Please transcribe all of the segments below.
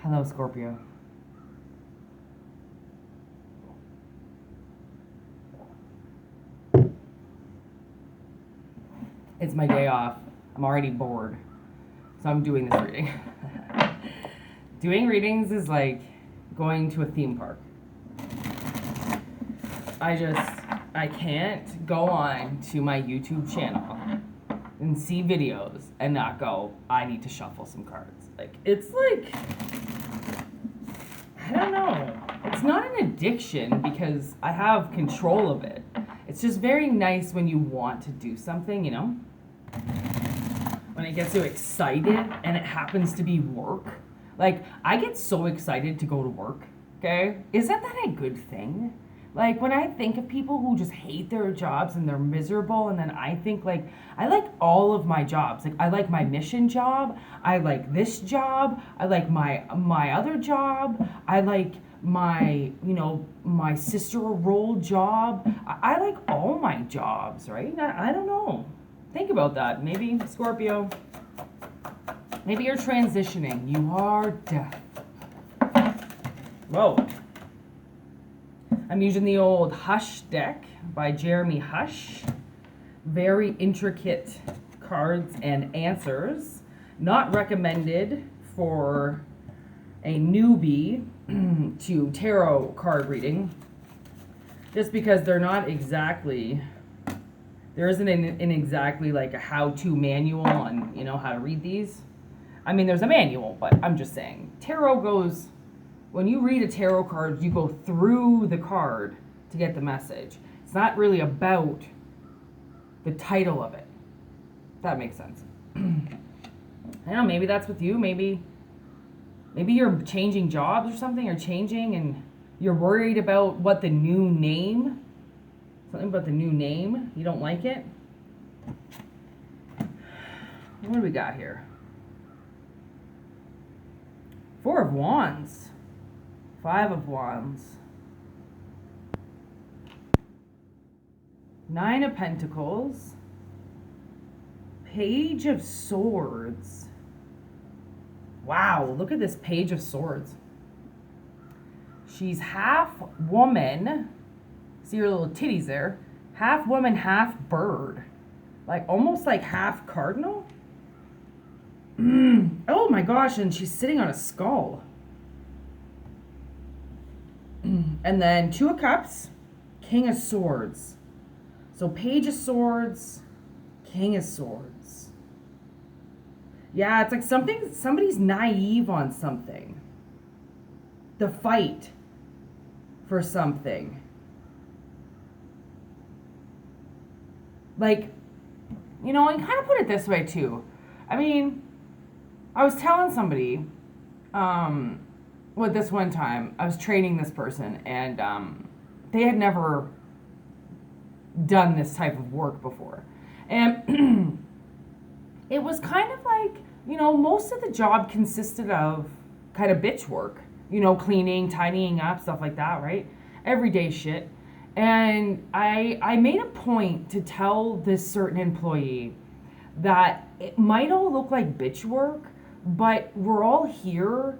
Hello, Scorpio. It's my day off. I'm already bored. So I'm doing this reading. Doing readings is like going to a theme park. I can't go on to my YouTube channel and see videos and not go, I need to shuffle some cards. Like, it's like, I don't know. It's not an addiction because I have control of it. It's just very nice when you want to do something, you know? When it gets you excited and it happens to be work. Like, I get so excited to go to work, okay? Isn't that a good thing? Like, when I think of people who just hate their jobs and they're miserable, and then I think, like, I like all of my jobs. Like, I like my mission job. I like this job. I like my other job. I like my, my sister role job. I like all my jobs, right? I don't know. Think about that. Maybe, Scorpio, maybe you're transitioning. You are deaf. Whoa. I'm using the old Hush deck by Jeremy Hush. Very intricate cards and answers. Not recommended for a newbie to tarot card reading. Just because they're not exactly, there isn't an exactly like a how-to manual on, how to read these. I mean, there's a manual, but I'm just saying. Tarot goes... When you read a tarot card, you go through the card to get the message. It's not really about the title of it. If that makes sense. I don't know, maybe that's with you. Maybe you're changing jobs or something, or changing and you're worried about what the new name, something about the new name. You don't like it. What do we got here? Four of Wands. Five of Wands. Nine of Pentacles. Page of Swords. Wow, look at this Page of Swords. She's half woman. See her little titties there? Half woman, half bird. Like, almost like half cardinal. Oh my gosh, and she's sitting on a skull. And then Two of Cups, King of Swords. So Page of Swords, King of Swords. Yeah, it's like somebody's naive on something. The fight for something. Like, and kind of put it this way too. I mean, I was telling somebody, with this one time, I was training this person, and they had never done this type of work before. And it was kind of like, most of the job consisted of kind of bitch work, cleaning, tidying up, stuff like that, right? Everyday shit. And I made a point to tell this certain employee that it might all look like bitch work, but we're all here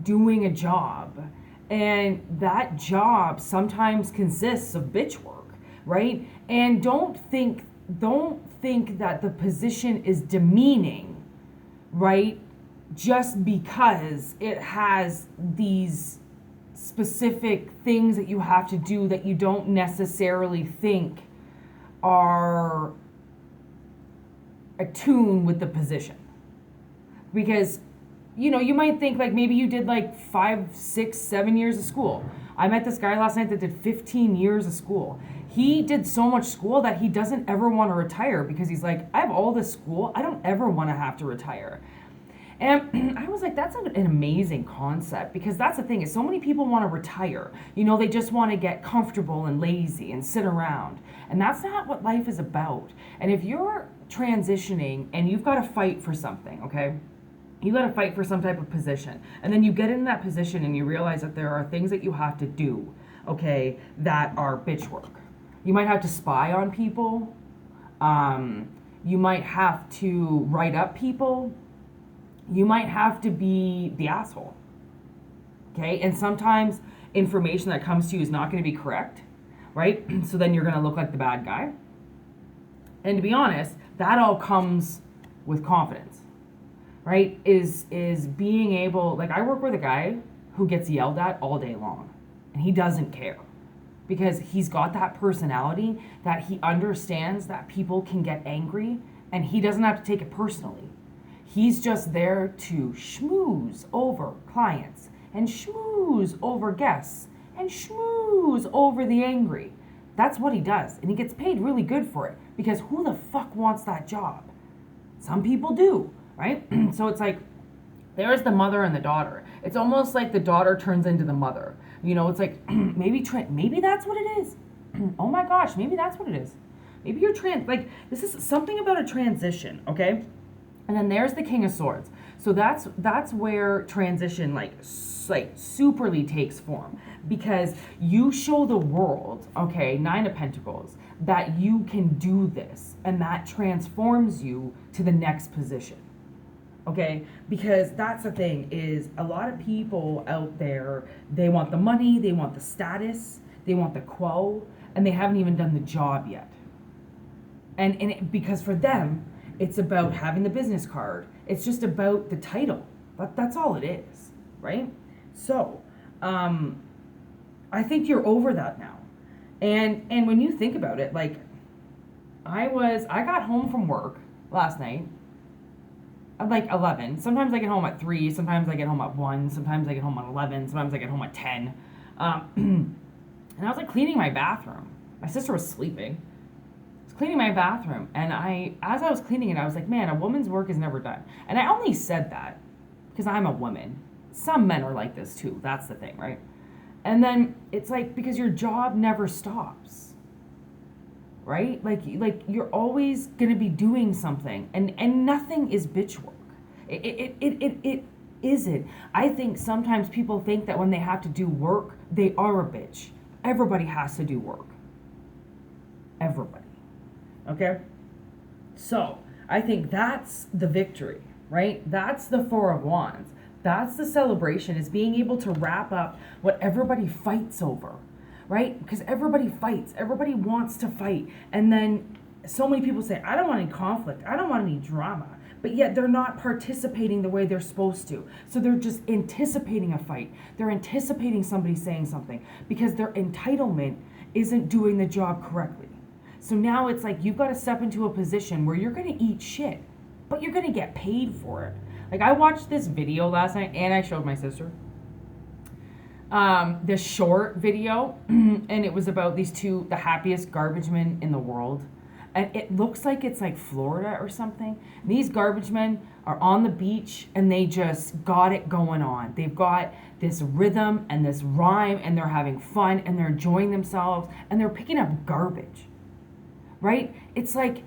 doing a job, and that job sometimes consists of bitch work, right? And don't think that the position is demeaning, right? Just because it has these specific things that you have to do that you don't necessarily think are attuned with the position. Because you might think like maybe you did like 5, 6, 7 years of school. I met this guy last night that did 15 years of school. He did so much school that he doesn't ever want to retire because he's like, I have all this school. I don't ever want to have to retire. And I was like, that's an amazing concept, because that's the thing is so many people want to retire. They just want to get comfortable and lazy and sit around. And that's not what life is about. And if you're transitioning and you've got to fight for something, okay? You got to fight for some type of position. And then you get in that position and you realize that there are things that you have to do, okay, that are bitch work. You might have to spy on people. You might have to write up people. You might have to be the asshole. Okay? And sometimes information that comes to you is not going to be correct, right? So then you're going to look like the bad guy. And to be honest, that all comes with confidence, right? Is being able, like, I work with a guy who gets yelled at all day long, and he doesn't care because he's got that personality that he understands that people can get angry, and he doesn't have to take it personally. He's just there to schmooze over clients and schmooze over guests and schmooze over the angry. That's what he does, and he gets paid really good for it because who the fuck wants that job? Some people do, right? So it's like there's the mother and the daughter. It's almost like the daughter turns into the mother. You know, it's like maybe that's what it is. Oh my gosh, maybe that's what it is. Maybe you're like this is something about a transition, okay? And then there's the King of Swords. So that's where transition like superly takes form because you show the world, okay, 9 of Pentacles, that you can do this and that transforms you to the next position. Okay, because that's the thing is a lot of people out there, they want the money, they want the status, they want the quo, and they haven't even done the job yet. Because for them, it's about having the business card. It's just about the title. That's all it is, right? So, I think you're over that now. And when you think about it, like I got home from work last night at like 11. Sometimes I get home at 3, sometimes I get home at 1, sometimes I get home at 11, sometimes I get home at 10. And I was like cleaning my bathroom. My sister was sleeping. I was cleaning my bathroom, and as I was cleaning it, I was like, man, a woman's work is never done. And I only said that because I'm a woman. Some men are like this too. That's the thing, right? And then it's like because your job never stops. Right? Like you're always gonna be doing something, and nothing is bitch work. It isn't. I think sometimes people think that when they have to do work, they are a bitch. Everybody has to do work. Everybody. Okay? So I think that's the victory, right? That's the 4 of Wands. That's the celebration, is being able to wrap up what everybody fights over. Right? Because everybody fights. Everybody wants to fight. And then so many people say, I don't want any conflict. I don't want any drama. But yet they're not participating the way they're supposed to. So they're just anticipating a fight. They're anticipating somebody saying something because their entitlement isn't doing the job correctly. So now it's like you've got to step into a position where you're going to eat shit, but you're going to get paid for it. Like I watched this video last night and I showed my sister. This short video, and it was about these two, the happiest garbage men in the world. And it looks like it's like Florida or something. And these garbage men are on the beach and they just got it going on. They've got this rhythm and this rhyme and they're having fun and they're enjoying themselves and they're picking up garbage. Right? It's like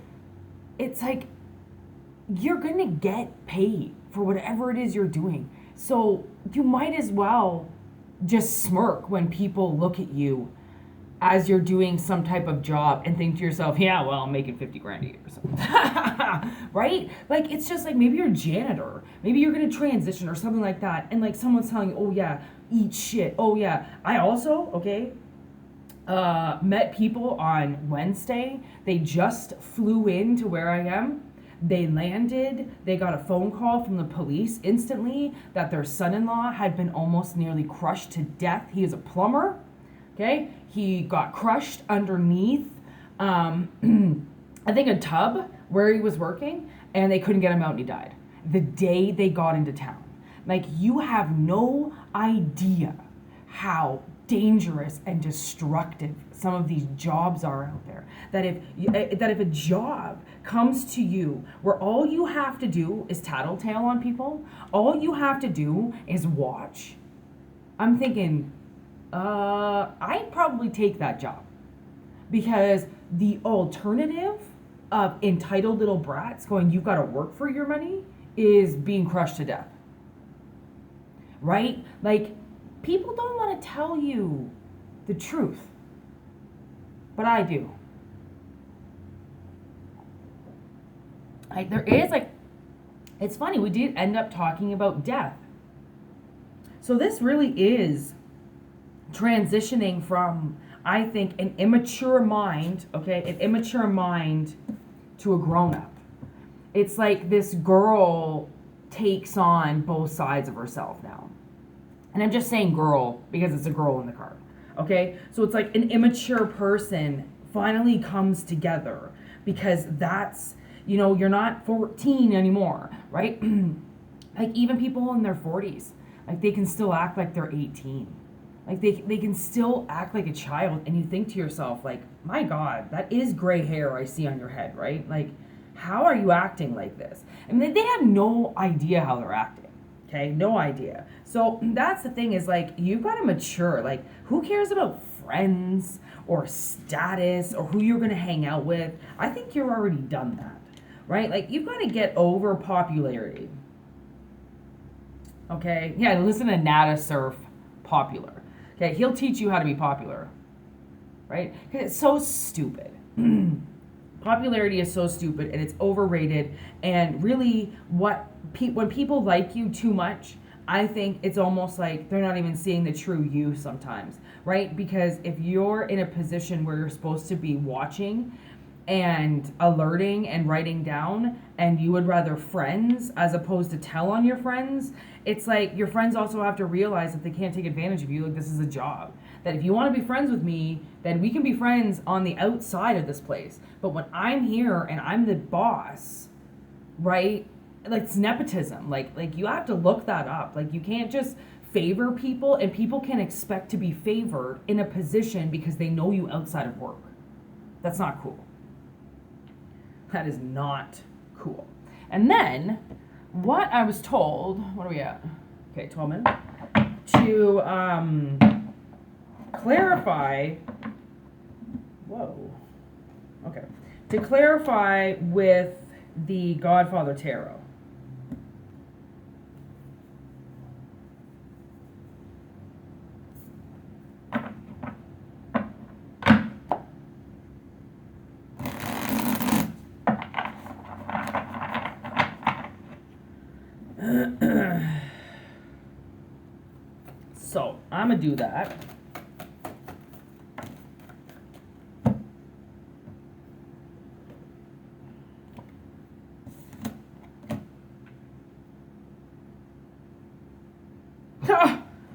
you're going to get paid for whatever it is you're doing. So you might as well just smirk when people look at you as you're doing some type of job and think to yourself, yeah, well, I'm making 50 grand a year or something. Right? Like, it's just like maybe you're a janitor. Maybe you're going to transition or something like that. And like someone's telling you, oh yeah, eat shit. Oh yeah. I also, okay, met people on Wednesday. They just flew in to where I am. They landed, they got a phone call from the police instantly that their son-in-law had been almost nearly crushed to death. He is a plumber, okay? He got crushed underneath, I think a tub where he was working, and they couldn't get him out and he died the day they got into town. Like, you have no idea how dangerous and destructive some of these jobs are out there. That if a job comes to you where all you have to do is tattletale on people, all you have to do is watch, I'm thinking, I'd probably take that job. Because the alternative of entitled little brats going, you've got to work for your money, is being crushed to death. Right? Like, people don't want to tell you the truth, but I do. Like, there is, like, it's funny, we did end up talking about death. So this really is transitioning from, I think, an immature mind, okay, an immature mind to a grown-up. It's like this girl takes on both sides of herself now. And I'm just saying girl because it's a girl in the card. Okay? So it's like an immature person finally comes together because that's, you're not 14 anymore, right? Like even people in their 40s, like they can still act like they're 18. Like they can still act like a child, and you think to yourself, like, my God, that is gray hair I see on your head, right? Like, how are you acting like this? I mean, they have no idea how they're acting. Okay, no idea. So that's the thing, is like, you've got to mature. Like, who cares about friends or status or who you're going to hang out with? I think you're already done that, right? Like, you've got to get over popularity. Okay, yeah, listen to Nada Surf Popular. Okay, he'll teach you how to be popular, right? Because it's so stupid. Popularity is so stupid, and it's overrated. And really, when people like you too much, I think it's almost like they're not even seeing the true you sometimes, right? Because if you're in a position where you're supposed to be watching and alerting and writing down, and you would rather friends as opposed to tell on your friends, it's like your friends also have to realize that they can't take advantage of you. Like, this is a job. That if you want to be friends with me, then we can be friends on the outside of this place. But when I'm here and I'm the boss, right? Like, it's nepotism. Like you have to look that up. Like, you can't just favor people, and people can expect to be favored in a position because they know you outside of work. That's not cool. That is not cool. And then, what I was told, what are we at? Okay, 12 minutes. To clarify, okay. To clarify with the Godfather Tarot. So, I'm going to do that.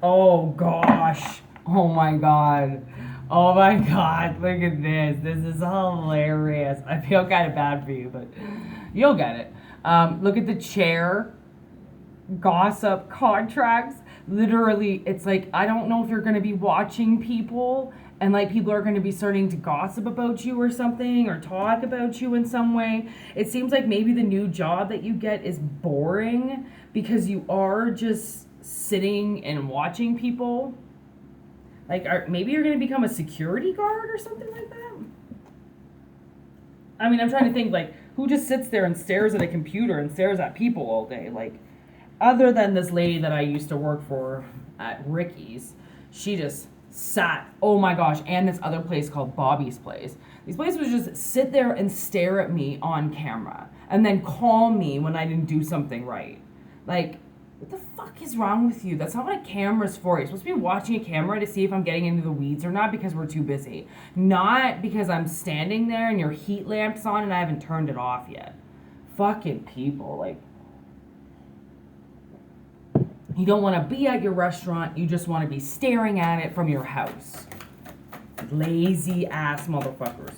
Oh, gosh. Oh, my God. Oh, my God. Look at this. This is hilarious. I feel kind of bad for you, but you'll get it. Look at the chair. Gossip contracts. Literally, it's like, I don't know if you're going to be watching people and like people are going to be starting to gossip about you or something, or talk about you in some way. It seems like maybe the new job that you get is boring because you are just sitting and watching people. Like, maybe you're going to become a security guard or something like that. I mean, I'm trying to think, like, who just sits there and stares at a computer and stares at people all day? Like, other than this lady that I used to work for at Ricky's, she just sat, oh my gosh, and this other place called Bobby's Place. These places would just sit there and stare at me on camera and then call me when I didn't do something right. Like, what the fuck is wrong with you? That's not what a camera's for. You're supposed to be watching a camera to see if I'm getting into the weeds or not because we're too busy. Not because I'm standing there and your heat lamp's on and I haven't turned it off yet. Fucking people, like, you don't want to be at your restaurant. You just want to be staring at it from your house. Lazy ass motherfuckers.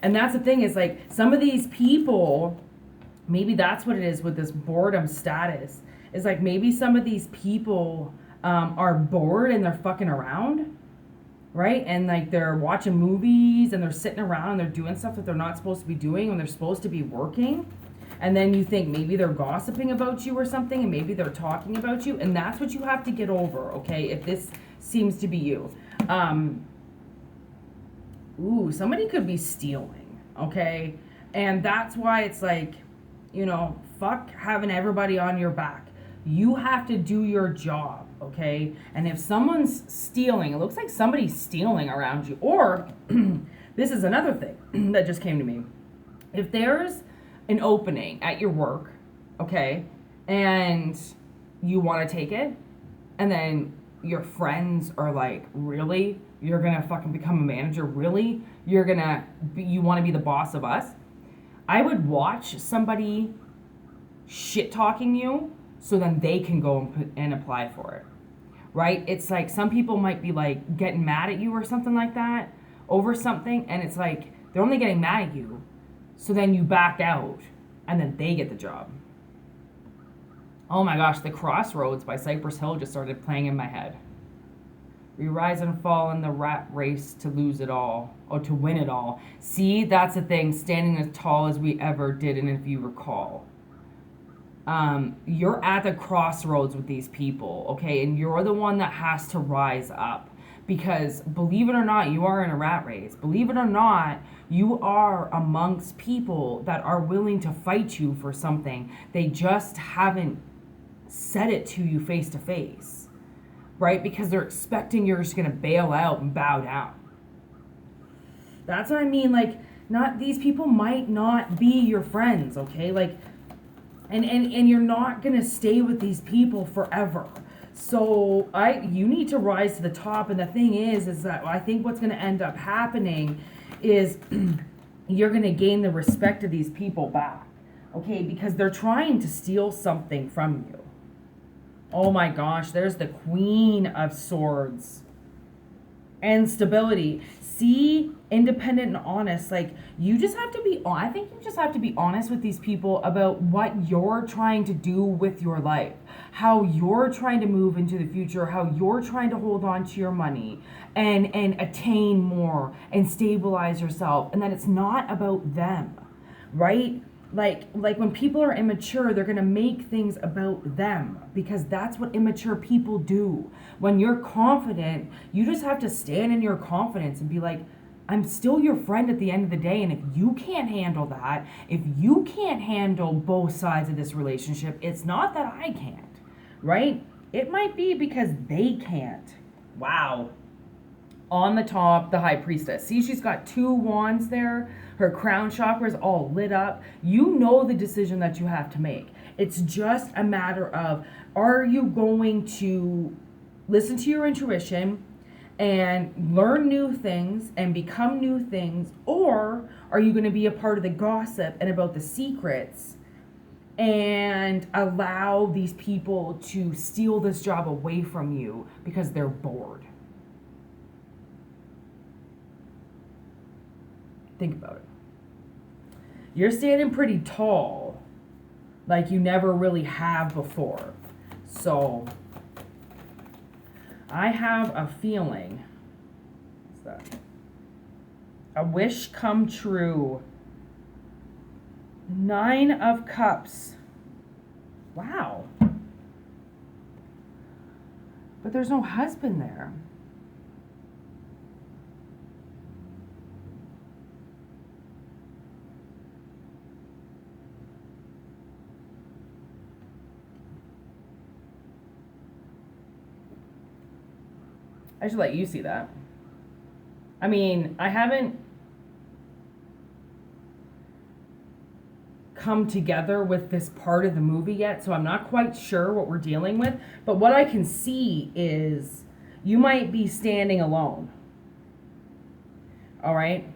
And that's the thing, is like, some of these people, maybe that's what it is with this boredom status, is like maybe some of these people are bored and they're fucking around, right? And like they're watching movies and they're sitting around and they're doing stuff that they're not supposed to be doing when they're supposed to be working. And then you think maybe they're gossiping about you or something, and maybe they're talking about you, and that's what you have to get over, okay, if this seems to be you. Somebody could be stealing, okay? And that's why it's like, fuck having everybody on your back. You have to do your job, okay? And if someone's stealing, it looks like somebody's stealing around you. Or, this is another thing that just came to me. If there's an opening at your work, okay, and you want to take it, And then your friends are like, really? You're gonna fucking become a manager? Really? You want to be the boss of us? I would watch somebody shit talking you so then they can go and apply for it. Right? It's like some people might be like getting mad at you or something like that over something, and it's like they're only getting mad at you so then you back out and then they get the job. Oh my gosh, The Crossroads by Cypress Hill just started playing in my head. We rise and fall in the rat race to lose it all, or to win it all. See, that's the thing, standing as tall as we ever did, and if you recall. You're at the crossroads with these people, okay? And you're the one that has to rise up. Because believe it or not, you are in a rat race. Believe it or not, you are amongst people that are willing to fight you for something. They just haven't said it to you face to face, right? Because they're expecting you're just gonna bail out and bow down. That's what I mean. Like, not these people might not be your friends, okay? Like, and you're not gonna stay with these people forever. So you need to rise to the top. And the thing is that I think what's gonna end up happening is you're gonna gain the respect of these people back, okay? Because they're trying to steal something from you. Oh my gosh, there's the Queen of Swords. And stability. See, independent and honest. Like, you just have to be, I think you just have to be honest with these people about what you're trying to do with your life. How you're trying to move into the future. How you're trying to hold on to your money. And attain more. And stabilize yourself. And that it's not about them. Right? Like when people are immature, they're going to make things about them, because that's what immature people do. When you're confident, you just have to stand in your confidence and be like, I'm still your friend at the end of the day. And if you can't handle that, if you can't handle both sides of this relationship, it's not that I can't, right? It might be because they can't. Wow. On the top, the High Priestess. See, she's got 2 wands there. Her crown chakra is all lit up. You know the decision that you have to make. It's just a matter of, are you going to listen to your intuition and learn new things and become new things? Or are you going to be a part of the gossip and about the secrets and allow these people to steal this job away from you because they're bored? Think about it. You're standing pretty tall, like you never really have before. So, I have a feeling. What's that? A wish come true. 9 of Cups. Wow. But there's no husband there. I should let you see that. I mean, I haven't come together with this part of the movie yet, so I'm not quite sure what we're dealing with. But what I can see is you might be standing alone. All right?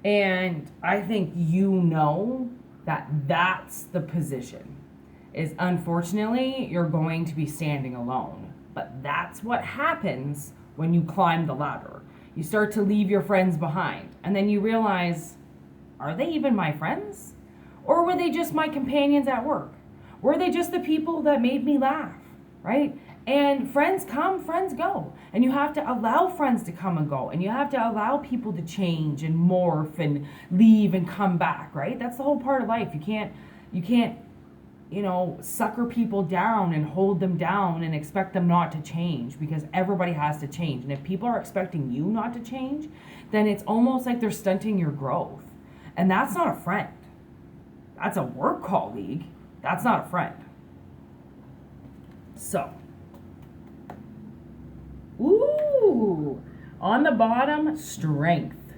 And I think you know that that's the position. Is unfortunately, you're going to be standing alone. But that's what happens when you climb the ladder. You start to leave your friends behind. And then you realize, are they even my friends? Or were they just my companions at work? Were they just the people that made me laugh, right? And friends come, friends go. And you have to allow friends to come and go. And you have to allow people to change and morph and leave and come back, right? That's the whole part of life. You can't, sucker people down and hold them down and expect them not to change, because everybody has to change. And if people are expecting you not to change, then it's almost like they're stunting your growth. And that's not a friend. That's a work colleague. That's not a friend. So, ooh, on the bottom, strength.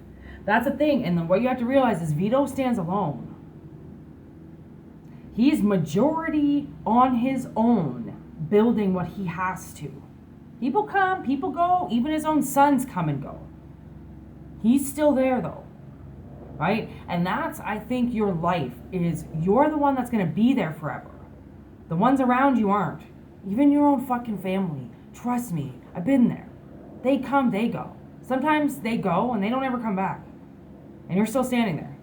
That's a thing. And then what you have to realize is Vito stands alone. He's majority on his own, building what he has to. People come, people go. Even his own sons come and go. He's still there though, right? And that's, I think, your life is, you're the one that's going to be there forever. The ones around you aren't. Even your own fucking family. Trust me, I've been there. They come, they go. Sometimes they go and they don't ever come back. And you're still standing there,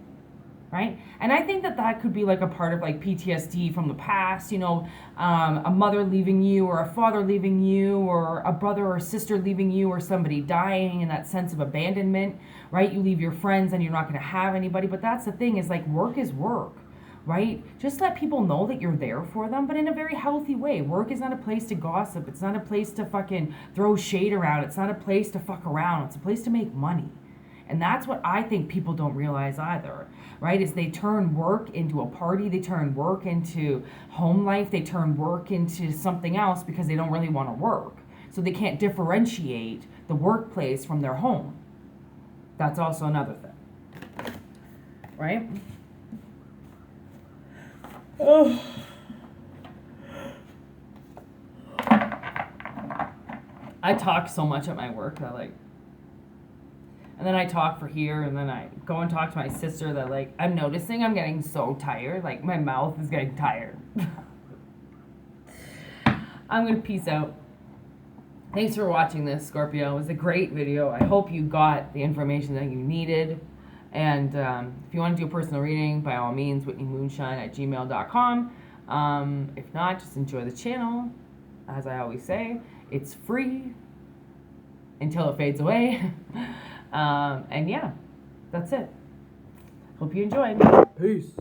right? And I think that could be like a part of like PTSD from the past, you know, a mother leaving you, or a father leaving you, or a brother or sister leaving you, or somebody dying, and that sense of abandonment, right? You leave your friends and you're not going to have anybody. But that's the thing, is like, work is work, right? Just let people know that you're there for them, but in a very healthy way. Work is not a place to gossip. It's not a place to fucking throw shade around. It's not a place to fuck around. It's a place to make money. And that's what I think people don't realize either, right? Is they turn work into a party, they turn work into home life, they turn work into something else because they don't really want to work. So they can't differentiate the workplace from their home. That's also another thing, right? Oh. I talk so much at my work that like, and then I talk for here, and then I go and talk to my sister that, like, I'm noticing I'm getting so tired. Like, my mouth is getting tired. I'm going to peace out. Thanks for watching this, Scorpio. It was a great video. I hope you got the information that you needed. And if you want to do a personal reading, by all means, whitneymoonshine@gmail.com. If not, just enjoy the channel. As I always say, it's free until it fades away. And yeah, that's it. Hope you enjoyed. Peace.